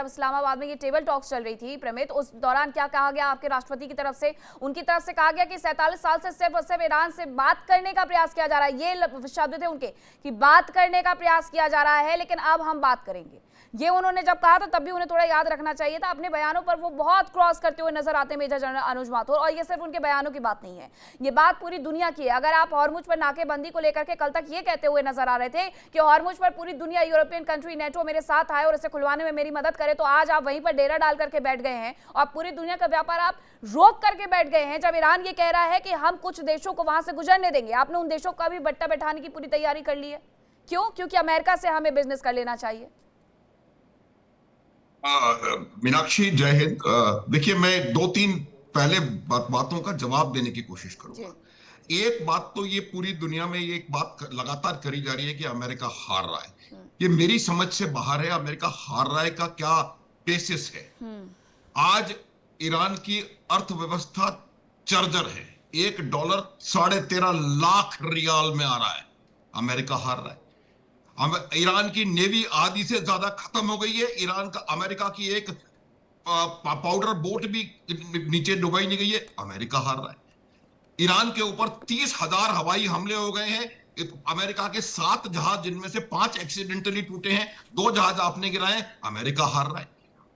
जब इस्लामाबाद में ये टेबल टॉक्स चल रही थी प्रमित, उस दौरान क्या कहा गया आपके राष्ट्रपति की तरफ से? उनकी तरफ से कहा गया कि 47 साल से सिर्फ और सिर्फ ईरान से बात करने का प्रयास किया जा रहा है। ये शब्द थे उनके कि बात करने का प्रयास किया जा रहा है, लेकिन अब हम बात करेंगे। ये उन्होंने जब कहा था तब भी उन्हें थोड़ा याद रखना चाहिए था। अपने बयानों पर वो बहुत क्रॉस करते हुए नजर आते हैं मेजर जनरल अनुज माथुर। और ये सिर्फ उनके बयानों की बात नहीं है, ये बात पूरी दुनिया की है। अगर आप हॉर्मुज पर नाकेबंदी को लेकर के कल तक ये कहते हुए नजर आ रहे थे कि हॉर्मुज पर पूरी दुनिया, यूरोपियन कंट्री, नेटो मेरे साथ आए और इसे खुलवाने में मेरी मदद करे, तो आज आप वहीं पर डेरा डाल करके बैठ गए हैं और पूरी दुनिया का व्यापार आप रोक करके बैठ गए हैं। जब ईरान ये कह रहा है कि हम कुछ देशों को वहां से गुजरने देंगे, आपने उन देशों का भी बट्टा बैठाने की पूरी तैयारी कर ली है। क्यों? क्योंकि अमेरिका से हमें बिजनेस कर लेना चाहिए। मीनाक्षी, जय हिंद। देखिए, मैं दो तीन पहले बातों का जवाब देने की कोशिश करूंगा। एक बात तो ये पूरी दुनिया में ये एक बात लगातार करी जा रही है कि अमेरिका हार रहा है। ये मेरी समझ से बाहर है। अमेरिका हार रहा है का क्या बेसिस है? आज ईरान की अर्थव्यवस्था चर्जर है। $1 13.5 लाख रियाल में आ रहा है। अमेरिका हार रहा है। ईरान की नेवी आधी से ज्यादा खत्म हो गई है। अमेरिका की एक पाउडर बोट भी नीचे डुबाई नहीं गई है। अमेरिका हार रहा है। ईरान के ऊपर 30,000 हवाई हमले हो गए हैं। अमेरिका के 7 जहाज, जिनमें से 5 एक्सीडेंटली टूटे हैं, 2 जहाज आपने गिराए। अमेरिका हार रहा है।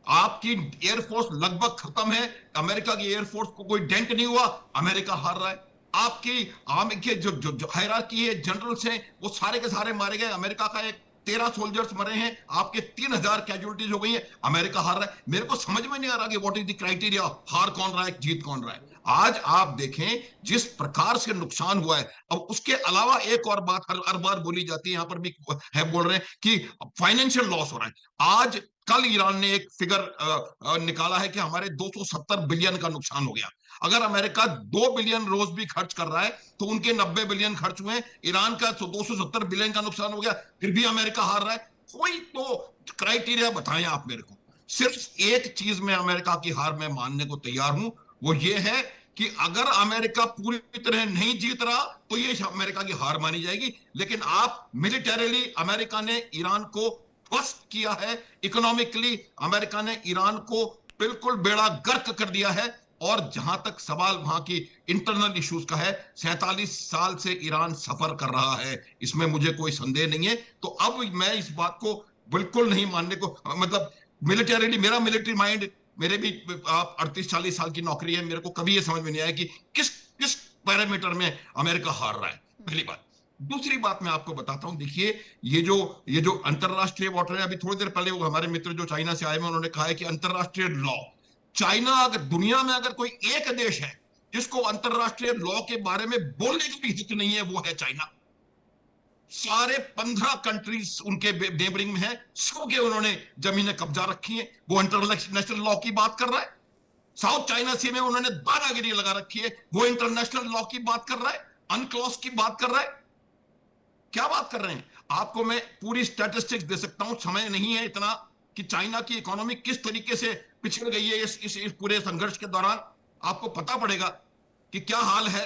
आपकी एयरफोर्स लगभग खत्म है। अमेरिका की एयरफोर्स को कोई डेंट नहीं हुआ। अमेरिका हार रहा है। आपकी आर्मी के जो हायरार्की है, जनरल्स हैं, वो सारे के सारे मारे गए। अमेरिका का एक 13 सोल्जर्स मरे हैं। आपके 3,000 कैजुअलिटीज हो गई है। अमेरिका हार रहा है। मेरे को समझ में नहीं आ रहा कि व्हाट इज द क्राइटेरिया। हार कौन रहा है, जीत कौन रहा है? आज आप देखें जिस प्रकार से नुकसान हुआ है। अब उसके अलावा एक और बात हर बार बोली जाती है, यहां पर भी है, बोल रहे हैं कि फाइनेंशियल लॉस हो रहा है। आज कल ईरान ने एक फिगर निकाला है कि हमारे 270 बिलियन का नुकसान हो गया। अगर अमेरिका 2 बिलियन रोज भी खर्च कर रहा है तो उनके 90 बिलियन खर्च हुए। ईरान का 270 बिलियन का नुकसान हो गया, फिर भी अमेरिका हार रहा है। कोई तो क्राइटेरिया बताएं आप मेरे को। सिर्फ एक चीज में अमेरिका की हार मैं मानने को तैयार हूं, वो ये है कि अगर अमेरिका पूरी तरह नहीं जीत रहा तो ये अमेरिका की हार मानी जाएगी। लेकिन आप मिलिटरीली अमेरिका ने ईरान को ध्वस्त किया है। इकोनॉमिकली अमेरिका ने ईरान को बिल्कुल बेड़ा गर्क कर दिया है। और जहां तक सवाल वहां की इंटरनल इश्यूज का है, 47 साल से ईरान सफर कर रहा है, इसमें मुझे कोई संदेह नहीं है। तो अब मैं इस बात को बिल्कुल नहीं मानने को, मतलब मिलिटरीली, मेरा मिलिट्री माइंड, मेरे भी आप 38-40 साल की नौकरी है, मेरे को कभी ये समझ में नहीं आया कि किस किस पैरामीटर में अमेरिका हार रहा है। पहली बात। दूसरी बात मैं आपको बताता हूं। देखिए, ये जो अंतरराष्ट्रीय वाटर है, अभी थोड़ी देर पहले वो हमारे मित्र जो चाइना से आए हैं, उन्होंने कहा है कि अंतरराष्ट्रीय लॉ, चाइना, अगर दुनिया में अगर कोई एक देश है जिसको अंतरराष्ट्रीय लॉ के बारे में बोलने की भी हिचक नहीं है, वो है चाइना। सारे 15 कंट्रीज उनके नेबरिंग में है, सबके उन्होंने जमीनें कब्जा रखी है। वो इंटरनेशनल लॉ की बात कर रहा है। साउथ चाइना सी में उन्होंने दादागिरी लगा रखी है, वो इंटरनेशनल लॉ की बात कर रहा है, अनक्लॉज की बात कर रहा है। क्या बात कर रहे हैं? आपको मैं पूरी स्टैटिस्टिक्स दे सकता हूं, समय नहीं है इतना, कि चाइना की इकोनॉमी किस तरीके से पिछड़ गई है इस पूरे संघर्ष के दौरान। आपको पता पड़ेगा कि क्या हाल है।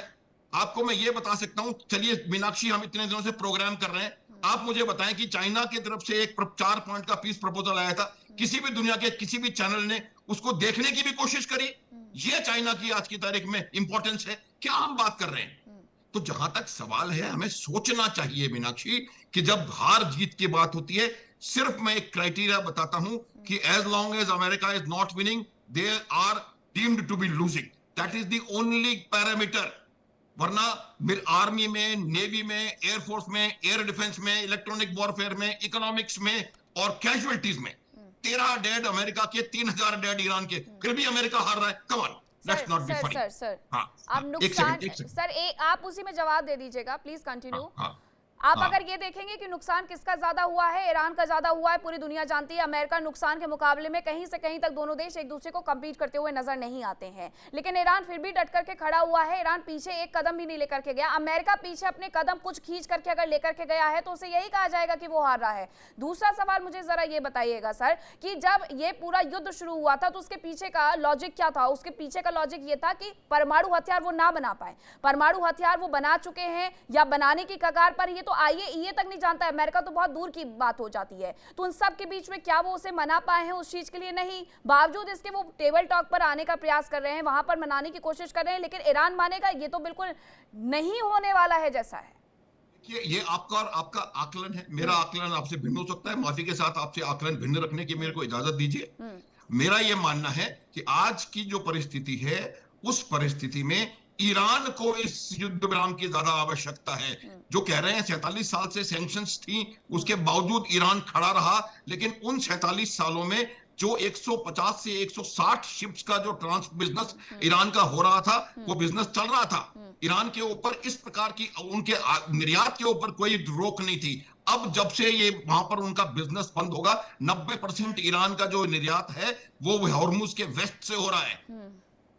आपको मैं ये बता सकता हूं। चलिए मीनाक्षी, हम इतने दिनों से प्रोग्राम कर रहे हैं, आप मुझे बताएं कि चाइना की तरफ से एक 4 पॉइंट का पीस प्रपोजल आया था, किसी भी दुनिया के किसी भी चैनल ने उसको देखने की भी कोशिश करी? ये चाइना की आज की तारीख में इंपॉर्टेंस है। क्या हम बात कर रहे हैं? तो जहां तक सवाल है, हमें सोचना चाहिए मीनाक्षी, कि जब हार जीत की बात होती है, सिर्फ मैं एक क्राइटेरिया बताता हूं कि as long as America is not winning, they are deemed to be losing. That is the only parameter. वरना आर्मी में, नेवी में, एयरफोर्स में, एयर डिफेंस में, इलेक्ट्रॉनिक वॉरफेयर में, इकोनॉमिक्स में और कैजुअलिटीज में 13 डेड अमेरिका के, 3,000 डेड ईरान के, फिर भी अमेरिका हार रहा है। Come on, let's not be funny. Sir हाँ, आप नुकसान, सर आप उसी में जवाब दे दीजिएगा, प्लीज कंटिन्यू। आप अगर ये देखेंगे कि नुकसान किसका ज्यादा हुआ है, ईरान का ज्यादा हुआ है, पूरी दुनिया जानती है। अमेरिका नुकसान के मुकाबले में कहीं से कहीं तक दोनों देश एक दूसरे को कम्पीट करते हुए नजर नहीं आते हैं, लेकिन ईरान फिर भी डट करके खड़ा हुआ है। ईरान पीछे एक कदम भी नहीं लेकर के गया। अमेरिका पीछे अपने कदम कुछ खींच करके अगर लेकर के गया है तो उसे यही कहा जाएगा कि वो हार रहा है। दूसरा सवाल मुझे जरा ये बताइएगा सर, कि जब ये पूरा युद्ध शुरू हुआ था तो उसके पीछे का लॉजिक क्या था? उसके पीछे का लॉजिक ये था कि परमाणु हथियार वो ना बना पाए। परमाणु हथियार वो बना चुके हैं या बनाने की कगार पर, ये तो आईएईए तक नहीं जानता है, अमेरिका तो बहुत दूर की बात हो जाती है। तो उन सब के बीच में क्या वो उसे मना पाए हैं उस चीज के लिए? नहीं। बावजूद इसके वो टेबल टॉक पर आने का प्रयास कर रहे हैं, वहां पर मनाने की कोशिश कर रहे हैं, लेकिन ईरान मानेगा ये तो बिल्कुल नहीं होने वाला है जैसा है। ये आपका और आपका आकलन है, मेरा आकलन आपसे भिन्न हो सकता है। माफी के साथ आपसे आकलन भिन्न रखने की मेरे को इजाजत दीजिए। मेरा ये मानना है कि आज की जो परिस्थिति है, उस परिस्थिति में ईरान को इस युद्ध विराम की ज्यादा आवश्यकता है। जो कह रहे हैं 47 साल से सैंक्शंस थी, उसके बावजूद ईरान खड़ा रहा, लेकिन उन 47 सालों में जो 150 से 160 शिप्स का जो ट्रांस बिजनेस ईरान का हो रहा था, वो बिजनेस चल रहा था। ईरान के ऊपर इस प्रकार की उनके निर्यात के ऊपर कोई रोक नहीं थी। अब जब से ये वहां पर उनका बिजनेस बंद होगा, 90% ईरान का जो निर्यात है वो हॉर्मुज के वेस्ट से हो रहा है।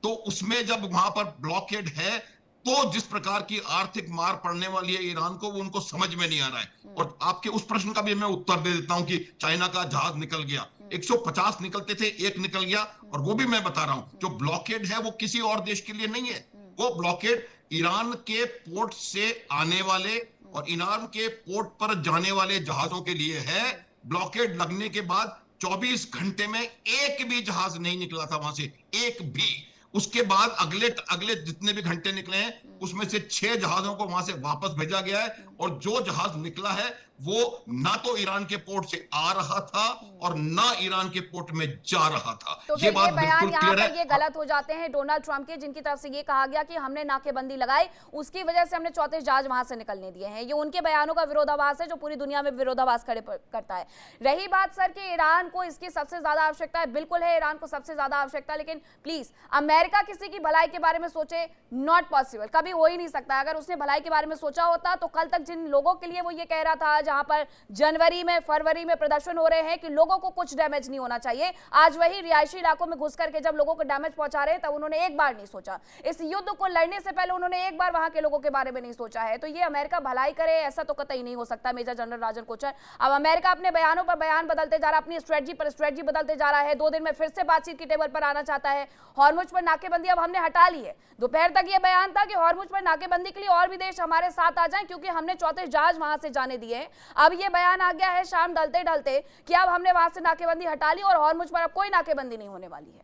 तो उसमें जब वहां पर ब्लॉकेड है, तो जिस प्रकार की आर्थिक मार पड़ने वाली है ईरान को, वो उनको समझ में नहीं आ रहा है। और आपके उस प्रश्न का भी मैं उत्तर दे देता हूं कि चाइना का जहाज निकल गया, 150 निकलते थे, एक निकल गया। और वो भी मैं बता रहा हूं, जो ब्लॉकेड है वो किसी और देश के लिए नहीं है। वो ब्लॉकेड ईरान के पोर्ट से आने वाले और ईरान के पोर्ट पर जाने वाले जहाजों के लिए है। ब्लॉकेड लगने के बाद 24 घंटे में एक भी जहाज नहीं निकला था वहां से, एक भी। उसके बाद अगले अगले जितने भी घंटे निकले हैं, उसमें से 6 जहाजों को वहां से वापस भेजा गया है। और जो जहाज निकला है वो ना तो ईरान के पोर्ट से आ रहा था और ना ईरान के पोर्ट में जा रहा था। तो ये बात बयान बिल्कुल यहाँ क्लियर पर है। ये गलत हो जाते हैं डोनाल्ड ट्रंप के, जिनकी तरफ से ये कहा गया कि हमने नाकेबंदी लगाई, उसकी वजह से हमने 34 जहाज वहां से निकलने दिए हैं। ये उनके बयानों का विरोधाभास है जो पूरी दुनिया में विरोधाभास खड़े करता है। रही बात सर कि ईरान को इसकी सबसे ज्यादा आवश्यकता है, बिल्कुल है, ईरान को सबसे ज्यादा आवश्यकता, लेकिन प्लीज अमेरिका किसी की भलाई के बारे में सोचे, नॉट पॉसिबल, कभी हो ही नहीं सकता। अगर उसने भलाई के बारे में सोचा होता तो कल तक जिन लोगों के लिए वो ये कह रहा था, जहां पर जनवरी में फरवरी में प्रदर्शन हो रहे हैं कि लोगों को कुछ डैमेज नहीं होना चाहिए, आज वही रिहायशी इलाकों में घुस करके जब लोगों को डैमेज पहुंचा रहे हैं, तब उन्होंने एक बार नहीं सोचा। इस युद्ध को लड़ने से पहले उन्होंने एक बार वहां के लोगों के बारे में नहीं सोचा है। तो ये अमेरिका भलाई करे ऐसा तो कतई नहीं हो सकता। मेजर जनरल राजन कोचर, अब अमेरिका अपने बयानों पर बयान बदलते जा रहा है, अपनी स्ट्रेटजी पर स्ट्रेटजी बदलते जा रहा है। 2 दिन में फिर से बातचीत की टेबल पर आना चाहता है। हॉर्मुज पर नाकेबंदी अब हमने हटा ली है। दोपहर तक ये बयान था कि हॉर्मुज पर नाकेबंदी के लिए और भी देश हमारे साथ आ जाएं, क्योंकि हमने 34 जहाज वहां से जाने दिए हैं। अब ये बयान आ गया है शाम ढलते ढलते कि अब हमने वहां से नाकेबंदी हटा ली और हॉर्मुज पर अब कोई नाकेबंदी नहीं होने वाली है।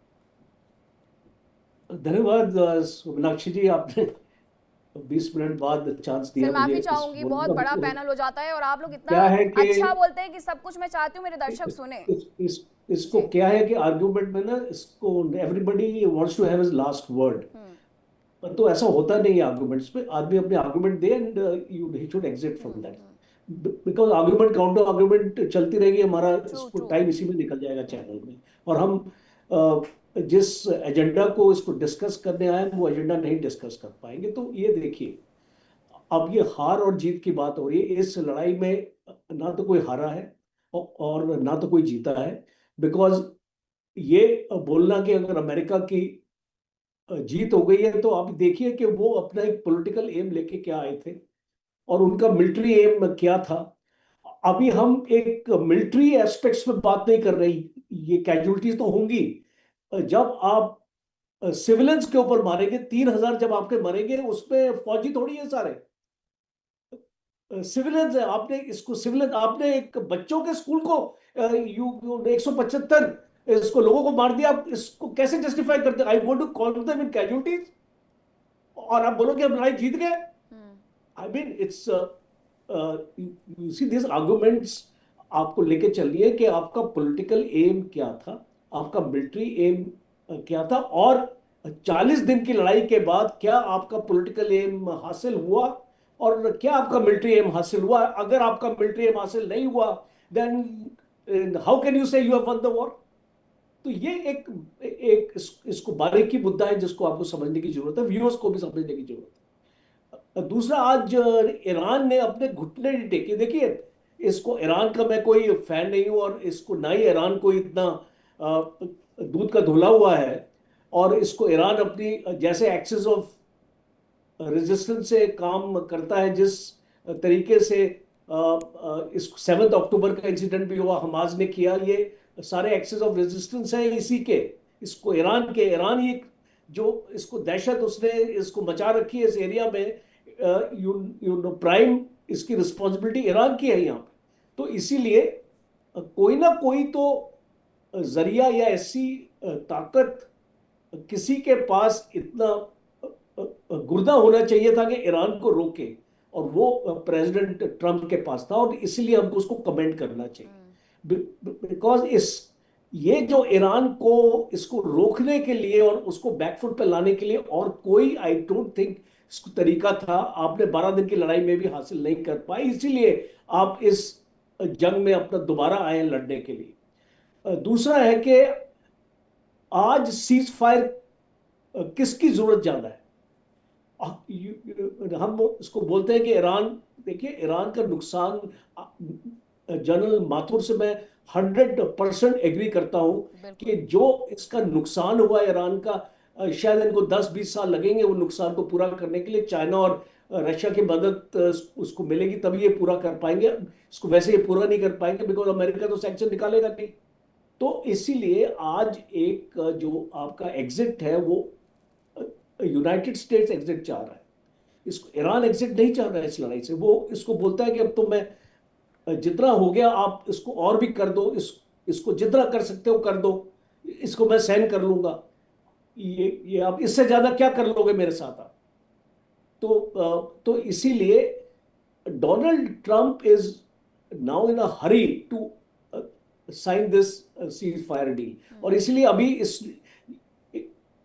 धन्यवाद सोमनाक्षी जी, आपने 20 मिनट बाद चांस दिया फिर मुझे। माफी चाहूंगी, बहुत बड़ा पैनल हो जाता है और आप लोग इतना क्या है कि अच्छा बोलते हैं कि सब कुछ मैं चाहती हूँ मेरे दर्शक सुने। इसको क्या है कि आर्गुमेंट में ना, इसको everybody wants to have his last word, तो ऐसा होता नहीं है आर्गुमेंट्स में। आदमी अपने आर्गुमेंट दे and he should exit from that, because argument counter argument चलती रहेगी, हमारा इसको टाइम इसी में निकल जाएगा चैनल में, और हम जिस एजेंडा को इसको डिस्कस करने आए वो एजेंडा नहीं डिस्कस कर पाएंगे। तो ये देखिए, अब ये हार और जीत की बात हो रही है। इस लड़ाई में ना तो कोई हारा है और ना तो कोई जीता है, बिकॉज ये बोलना कि अगर अमेरिका की जीत हो गई है, तो आप देखिए कि वो अपना एक पॉलिटिकल एम लेके क्या आए थे और उनका मिलिट्री एम क्या था। अभी हम एक मिलिट्री एस्पेक्ट्स में बात नहीं कर रही, ये कैजुअलिटीज तो होंगी। जब आप सिविलियंस के ऊपर मारेंगे, 3000 जब आपके मरेंगे, उसमें फौजी थोड़ी है सारे, सिविलियंस है। आपने इसको सिविलियन, आपने एक बच्चों के स्कूल को 175 इसको लोगों को मार दिया, आप इसको कैसे जस्टिफाई करते? I want to call them in casualties, और आप बोलोगे हम लड़ाई जीत गए। I mean it's you see this arguments आपको लेके चलिए कि आपका पॉलिटिकल एम क्या था, आपका मिलिट्री एम क्या था, और 40 दिन की लड़ाई के बाद क्या आपका पॉलिटिकल एम हासिल हुआ और क्या आपका मिलिट्री एम हासिल हुआ। अगर आपका मिलिट्री एम हासिल नहीं हुआ, देन हाउ कैन यू से you have one the war. तो ये एक इसको बारीकी मुद्दा है जिसको आपको समझने की जरूरत है, व्यूअर्स को भी समझने की जरूरत है। दूसरा, आज ईरान ने अपने घुटने नहीं टेके। देखिए, इसको, ईरान का मैं कोई फैन नहीं हूं, और इसको ना ही ईरान को इतना दूध का धुला हुआ है, और इसको ईरान अपनी जैसे एक्सिस ऑफ रेजिस्टेंस से काम करता है, जिस तरीके से इस 7 अक्टूबर का इंसिडेंट भी हुआ, हमास ने किया, ये सारे एक्सेस ऑफ रेजिस्टेंस है इसी के। इसको ईरान ही जो इसको दहशत उसने इसको मचा रखी है इस एरिया में। यू नो प्राइम इसकी रिस्पॉन्सिबिलिटी ईरान की है यहाँ पे। तो इसीलिए कोई ना कोई तो जरिया या ऐसी ताकत किसी के पास इतना गुर्दा होना चाहिए था कि ईरान को रोके, और वो प्रेसिडेंट ट्रम्प के पास था, और इसलिए हमको उसको कमेंट करना चाहिए। बिकॉज इस ये जो ईरान को इसको रोकने के लिए और उसको बैकफुट पे लाने के लिए और कोई आई डोंट थिंक इसको तरीका था, आपने 12 दिन की लड़ाई में भी हासिल नहीं कर पाए, इसीलिए आप इस जंग में अपना दोबारा आए लड़ने के लिए। दूसरा है कि आज सीज फायर किसकी जरूरत ज्यादा है? हम इसको बोलते हैं कि ईरान, देखिए ईरान का नुकसान, जनरल माथुर से मैं 100% एग्री करता हूं कि जो इसका नुकसान हुआ ईरान का, शायद इनको 10-20 साल लगेंगे वो नुकसान को पूरा करने के लिए। चाइना और रशिया की मदद उसको मिलेगी तभी ये पूरा कर पाएंगे, इसको वैसे ये पूरा नहीं कर पाएंगे बिकॉज अमेरिका तो सैंक्शन निकालेगा नहीं। तो इसीलिए आज एक जो आपका एग्जिट है वो यूनाइटेड स्टेट्स एग्जिट चाह रहा है, इसको ईरान एग्जिट नहीं चाह रहा है इस लड़ाई से। वो इसको बोलता है कि अब तो मैं जितना हो गया आप इसको और भी कर दो, इसको जितना कर सकते हो कर दो, इसको मैं सहन कर लूंगा, ये आप इससे ज्यादा क्या कर लोगे मेरे साथ आप? तो इसीलिए Donald Trump is now in a hurry to sign this ceasefire deal. और इसलिए अभी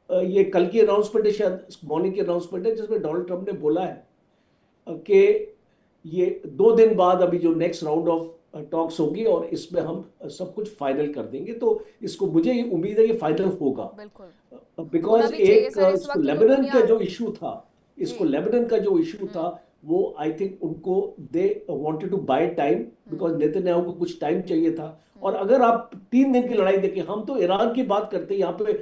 ये कल की अनाउंसमेंट है, शायद मॉर्निंग की अनाउंसमेंट है, जिसमें डोनाल्ड ट्रंप ने बोला है कि ये 2 दिन बाद अभी जो नेक्स्ट राउंड ऑफ टॉक्स होगी और इसमें हम सब कुछ फाइनल कर देंगे। तो इसको मुझे ये उम्मीद है कि फाइनल होगा, बिकॉज एक लेबनान का जो इशू था, इसको लेबनान का जो इशू था वो आई थिंक उनको they wanted to buy time, because Netanyahu को कुछ टाइम चाहिए था। और अगर आप 3 दिन की लड़ाई देखें, हम तो ईरान की बात करते हैं यहाँ पे,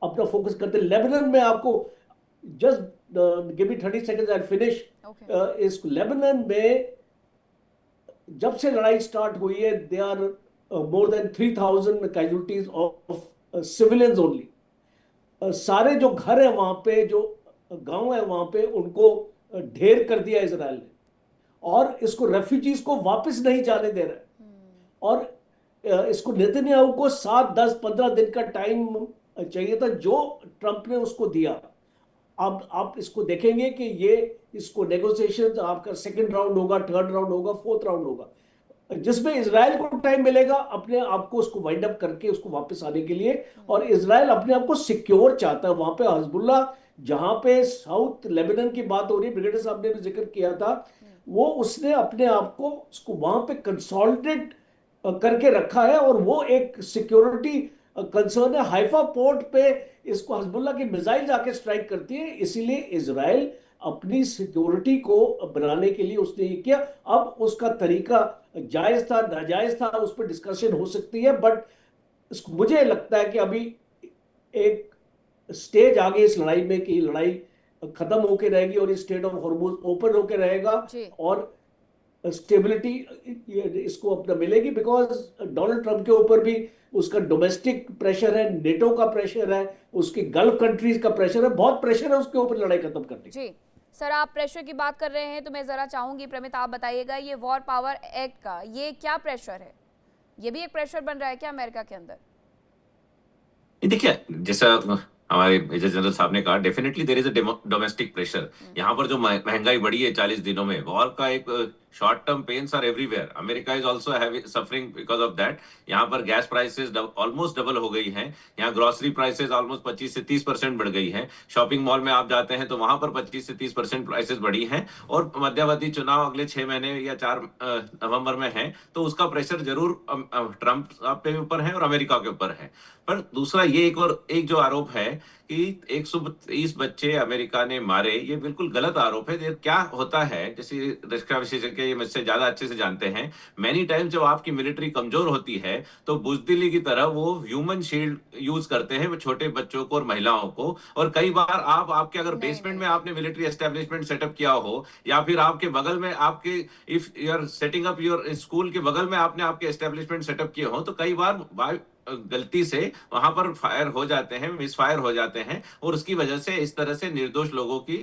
अपना फोकस करते हैं लेबनान में। आपको just give me 30 seconds I finish. इस लेबनान में जब से लड़ाई स्टार्ट हुई है, they are more than 3000 casualties of civilians only. सारे जो घर है वहां पे, जो गांव है वहां पे, उनको ढेर कर दिया इजराइल ने, और इसको रेफ्यूजीज को वापस नहीं जाने दे रहा है। और इसको नेतन्याहू को 7, 10, 15 दिन का टाइम चाहिए था जो ट्रंप ने उसको दिया। अब आप इसको देखेंगे कि ये इसको नेगोशिएशन आपका 2nd राउंड होगा, 3rd राउंड होगा, 4th राउंड होगा, जिसमें इजराइल को टाइम मिलेगा अपने आप को उसको वाइंड अप करके उसको वापस आने के लिए। और इजराइल अपने आप को सिक्योर चाहता है वहां पे। हिजबुल्लाह, जहां पे साउथ लेबनान की बात हो रही है, ब्रिगेडियर साहब ने भी जिक्र किया था, वो उसने अपने आप को उसको वहां पे कंसोलिडेट करके रखा है, और वो एक सिक्योरिटी कंसर्न है। हाइफा पोर्ट पे इसको हिजबुल्लाह की मिसाइल जाके स्ट्राइक करती है, इसीलिए इजराइल अपनी सिक्योरिटी को बनाने के लिए उसने ये किया। अब उसका तरीका जायज था नाजायज था, उस पर डिस्कशन हो सकती है, बट मुझे लगता है कि अभी एक स्टेज आ गई इस लड़ाई में कि लड़ाई खत्म होकर रहेगी और इस स्टेट ऑफ हॉर्मुज ओपन होकर रहेगा, और स्टेबिलिटी इसको अपना मिलेगी। बिकॉज डोनाल्ड ट्रंप के ऊपर भी उसका डोमेस्टिक प्रेशर है, नेटो का प्रेशर है, उसकी गल्फ कंट्रीज का प्रेशर है, बहुत प्रेशर है उसके ऊपर लड़ाई खत्म करने की। सर, आप प्रेशर की बात कर रहे हैं तो मैं जरा चाहूंगी प्रमित आप बताइएगा, ये वॉर पावर एक्ट का ये क्या प्रेशर है? ये भी एक प्रेशर बन रहा है क्या अमेरिका के अंदर? देखिए, जैसा हमारे मेजर जनरल साहब ने कहा, definitely there is a domestic pressure. यहाँ पर जो महंगाई बढ़ी है 40 दिनों में, वॉर का एक short term pains are everywhere. America is also suffering because of that. यहाँ पर गैस प्राइसेस ऑलमोस्ट डबल हो गई हैं, यहाँ ग्रोसरी प्राइसेस ऑलमोस्ट 25 से 30% बढ़ गई हैं। शॉपिंग मॉल में आप जाते हैं तो वहां पर 25 से 30% प्राइसेस बढ़ी हैं। और मध्यावधि चुनाव अगले 6 महीने या 4 नवंबर में है, तो उसका प्रेशर जरूर ट्रंप के ऊपर है और अमेरिका के ऊपर है। पर दूसरा ये एक जो आरोप है कि 130 बच्चे अमेरिका ने मारे, ये बिल्कुल गलत आरोप है। क्या होता है, जैसे रक्षा विशेषज्ञ ये मुझसे ज्यादा अच्छे से जानते हैं, मैनी टाइम जब आपकी मिलिट्री कमजोर होती है तो बुजदिली की तरह वो ह्यूमन शील्ड यूज करते हैं, वो छोटे बच्चों को और महिलाओं को। और कई बार आपके अगर बेसमेंट में आपने मिलिट्री एस्टेब्लिशमेंट सेटअप किया हो, या फिर आपके बगल में आपके if you are setting up your school के बगल में आपने आपके एस्टेब्लिशमेंट सेटअप किए हो, तो कई बार गलती से वहां पर फायर हो जाते हैं, मिस फायर हो जाते हैं, और उसकी वजह से इस तरह से निर्दोष लोगों की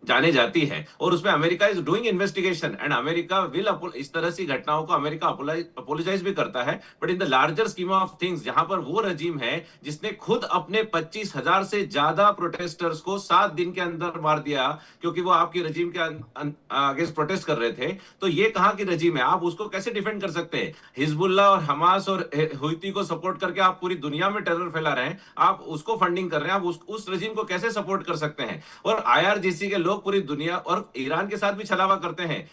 जाने जाती है और उसमें America is doing investigation and America will इस तरह की घटनाओं को अमेरिका अपोलोजाइज भी करता है, but in the larger scheme of things जहां पर वो रजीम है जिसने खुद अपने 25,000 से ज्यादा प्रोटेस्टर्स को 7 दिन के अंदर मार दिया क्योंकि वो आपकी रजीम के अगेंस्ट प्रोटेस्ट कर रहे थे, तो ये कहां की रजीम है? आप उसको कैसे डिफेंड कर सकते हैं? हिजबुल्लाह और हमास और हुती को सपोर्ट करके आप पूरी दुनिया में टेरर फैला रहे हैं, आप उसको फंडिंग कर रहे हैं, आप उस रजीम को कैसे सपोर्ट कर सकते हैं? और आईआरजीसी के लोग पूरी दुनिया और ईरान के साथ भी छलावा करते हैं।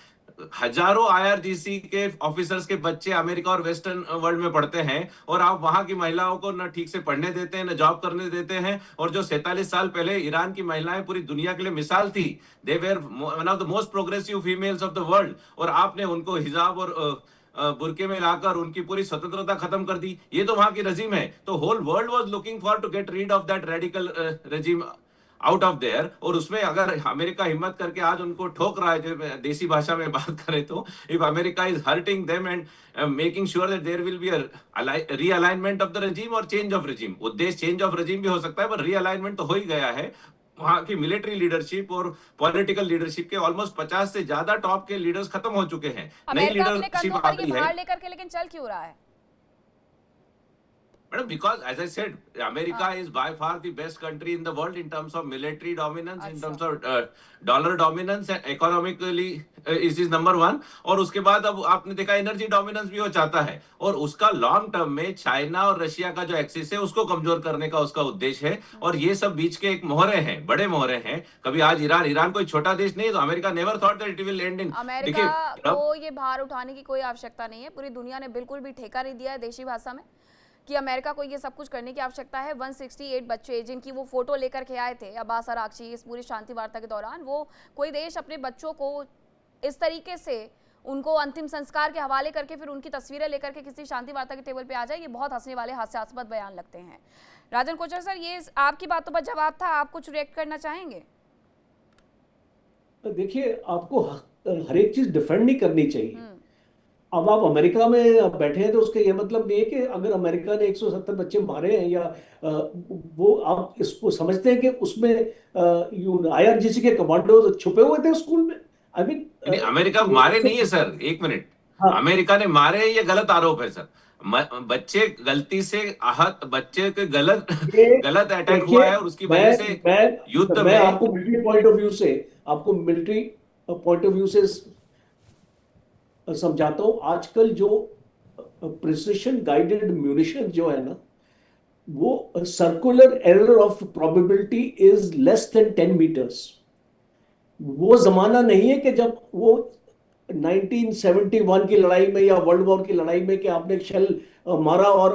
हजारों आईआरजीसी के ऑफिसर्स के बच्चे अमेरिका और वेस्टर्न वर्ल्ड में पढ़ते हैं और आप वहां की महिलाओं को न ठीक से पढ़ने देते हैं, न जॉब करने देते हैं। और जो 47 साल पहले ईरान की महिलाएं पूरी दुनिया के लिए मिसाल थी, they were one of the most progressive females of the world, और आपने उनको हिजाब और बुरके में लाकर उनकी पूरी स्वतंत्रता खत्म कर दी। ये तो वहां की रजीम है। तो whole world was looking for to get rid of that radical regime out of there, और उसमें अगर अमेरिका हिम्मत करके आज उनको ठोक रहा है, जो देसी भाषा में बात करें तो, if America is hurting them and making sure that there will be a realignment of the regime और चेंज ऑफ रजीम। उद्देश्य चेंज ऑफ रजीम भी हो सकता है, पर रीअलाइनमेंट तो हो ही गया है। वहां की मिलिट्री लीडरशिप और पॉलिटिकल लीडरशिप के ऑलमोस्ट 50 से ज्यादा टॉप के लीडर्स खत्म हो चुके हैं। नई अमेरिका अपने लीडरशिप कंधों आ पर ये गई है। भार लेकर के लेकिन चल क्यों रहा है? Madam, because as I said, America is by far the best country in the world in terms of military dominance, in terms of dollar dominance, and economically is number one. और उसके बाद अब आपने देखा एनर्जी डोमिनेंस भी वो चाहता है, और उसका लॉन्ग टर्म में चाइना और रशिया का जो एक्सिस है उसको कमजोर करने का उसका उद्देश्य है। और ये सब बीच के एक मोहरे हैं, बड़े मोहरे हैं। कभी आज ईरान कोई छोटा देश नहीं है, तो America never thought that it will and in. America को ये भार उठाने की कोई आवश्यकता नहीं है। पूरी दुनिया ने बिल्कुल भी ठेका नहीं दिया है देशी भाषा में कि अमेरिका को ये सब कुछ करने की आवश्यकता है। 168 बच्चे जिनकी वो फोटो लेकर के आए थे अब्बास अरागची इस पूरी शांति वार्ता के दौरान, वो कोई देश अपने बच्चों को इस तरीके से उनको अंतिम संस्कार के हवाले करके फिर उनकी तस्वीरें लेकर के किसी शांति वार्ता के टेबल पे आ जाए, ये बहुत हंसने वाले हास्यास्पद बयान लगते हैं। राजन कोचर सर, ये आपकी बातों पर जवाब था, आप कुछ रिएक्ट करना चाहेंगे? देखिए, आपको हर एक चीज डिफेंड नहीं करनी चाहिए। अब आप अमेरिका में बैठे हैं तो उसका ये मतलब नहीं है कि अगर अमेरिका ने 170 बच्चे मारे हैं या वो आप इसको समझते हैं कि उसमें आईआरजीसी के कमांडो छुपे हुए थे स्कूल में। आई मीन अमेरिका मारे नहीं है सर, एक मिनट। हाँ। अमेरिका ने मारे, ये गलत आरोप है सर। बच्चे गलती से आहत, बच्चे के गलत अटैक हुआ है और उसकी वजह से युद्ध में आपको मिलिट्री पॉइंट ऑफ व्यू से समझाता हूं। आजकल जो प्रिसिशन गाइडेड म्यूनिशन जो है ना, वो circular error of probability is less than 10 metres. वो जमाना नहीं है कि जब वो 1971 की लड़ाई में या वर्ल्ड वॉर की लड़ाई में कि आपने एक शेल मारा और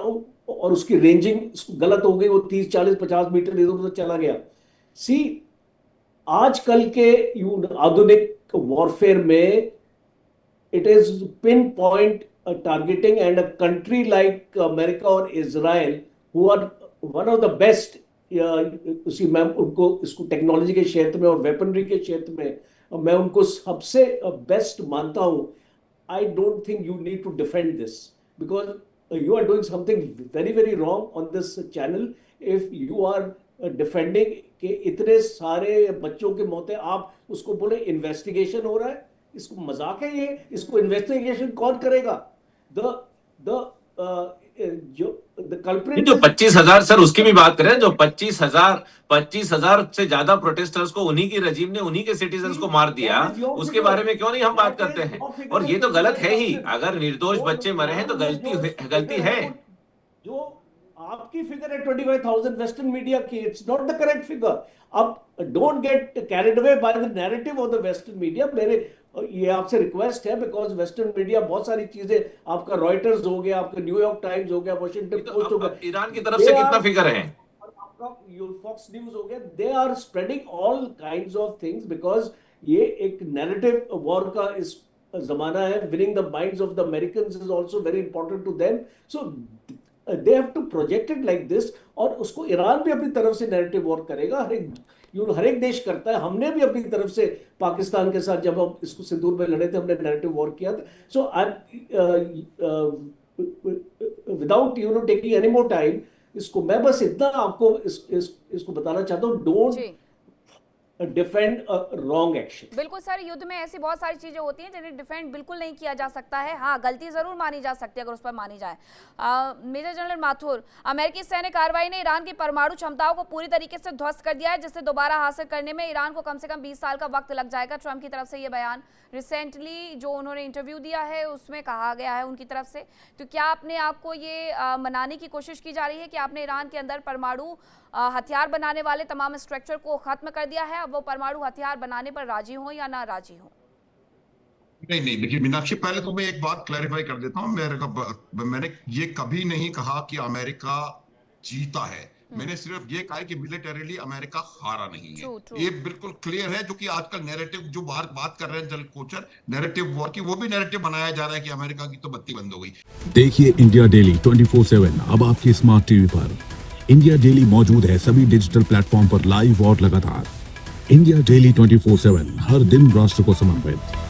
उसकी रेंजिंग गलत हो गई, वो 30, 40, 50 मीटर इधर उधर चला गया। सी, आजकल के आधुनिक वॉरफेयर में it is pinpoint targeting, and a country like America or Israel who are one of the best उसी मैं उनको इसको टेक्नोलॉजी के क्षेत्र में और वेपनरी के क्षेत्र में मैं उनको सबसे बेस्ट मानता हूं। I don't think you need to defend this because you are doing something very very wrong on this channel if you are defending कि इतने सारे बच्चों के मौतें आप उसको बोले इन्वेस्टिगेशन हो रहा है। इसको मजाक है ये? इसको इन्वेस्टिगेशन कौन करेगा? जो कल्प्रिट जो 25,000 सर उसकी भी बात करें, जो 25,000 से ज्यादा प्रोटेस्टर्स को उन्हीं की रजीम ने, उन्हीं के सिटीजन्स को मार दिया, उसके बारे में क्यों नहीं हम बात करते हैं? और ये तो गलत है ही। अगर निर्दोष बच्चे मरे हैं तो गलती है। जो आपकी फिगर है 25,000 वेस्टर्न मीडिया की, it's not the correct figure. अब don't get carried away by the narrative of the western media. मेरे ये आपसे रिक्वेस्ट है, बिकॉज वेस्टर्न मीडिया बहुत सारी चीजें, आपका रॉयटर्स हो गया, आपका न्यूयॉर्क टाइम्स हो गया, वॉशिंगटन पोस्ट हो गया, ईरान की तरफ से कितना फिगर है, आपका फॉक्स न्यूज हो गया, they are spreading all kinds of things because ये एक नैरेटिव वॉर का इस जमाना है। Winning the minds of the Americans is also very important to them, so they have to project it like this. और उसको ईरान भी अपनी तरफ से नैरेटिव वॉर करेगा, हर एक देश करता है। हमने भी अपनी तरफ से पाकिस्तान के साथ जब हम इसको सिंदूर में लड़े थे, हमने नैरेटिव वॉर किया था। So without taking any more time, इसको मैं बस इतना आपको इसको बताना चाहता हूँ, defend a wrong action. बिल्कुल सर, युद्ध में ऐसी बहुत सारी चीजें होती हैं जिन्हें डिफेंड बिल्कुल नहीं किया जा सकता है। हाँ, गलती जरूर मानी जा सकती है अगर उस पर मानी जाए। मेजर जनरल माथुर, अमेरिकी सैन्य कार्रवाई ने ईरान की परमाणु क्षमताओं को पूरी तरीके से ध्वस्त कर दिया है, जिससे दोबारा हासिल करने में ईरान को कम से कम 20 साल का वक्त लग जाएगा। ट्रंप की तरफ से ये बयान रिसेंटली जो उन्होंने इंटरव्यू दिया है उसमें कहा गया है उनकी तरफ से। तो क्या अपने आप को ये मनाने की कोशिश की जा रही है कि आपने ईरान के अंदर परमाणु हथियार बनाने वाले तमाम स्ट्रक्चर को खत्म कर दिया है, अब वो परमाणु हथियार बनाने पर राजी हो या ना राजी हो? नहीं नहीं, देखिए मीनाक्षी, पहले तो मैं एक बात क्लैरिफाई कर देता हूं। मैंने ये कभी नहीं कहा कि अमेरिका जीता है। मैंने सिर्फ ये कहा कि मिलिटरीली अमेरिका हारा नहीं है। True. ये बिल्कुल क्लियर है। जो कि आजकल नैरेटिव जो बात कर रहे हैं जल कोचर, नैरेटिव वॉर की, वो भी नैरेटिव बनाया जा रहा है कि अमेरिका की तो बत्ती बंद हो गई। देखिए इंडिया डेली 24/7 अब आपकी स्मार्ट टीवी पर। इंडिया डेली मौजूद है सभी डिजिटल प्लेटफॉर्म पर लाइव और लगातार। इंडिया डेली 24/7 हर दिन राष्ट्र को समर्पित।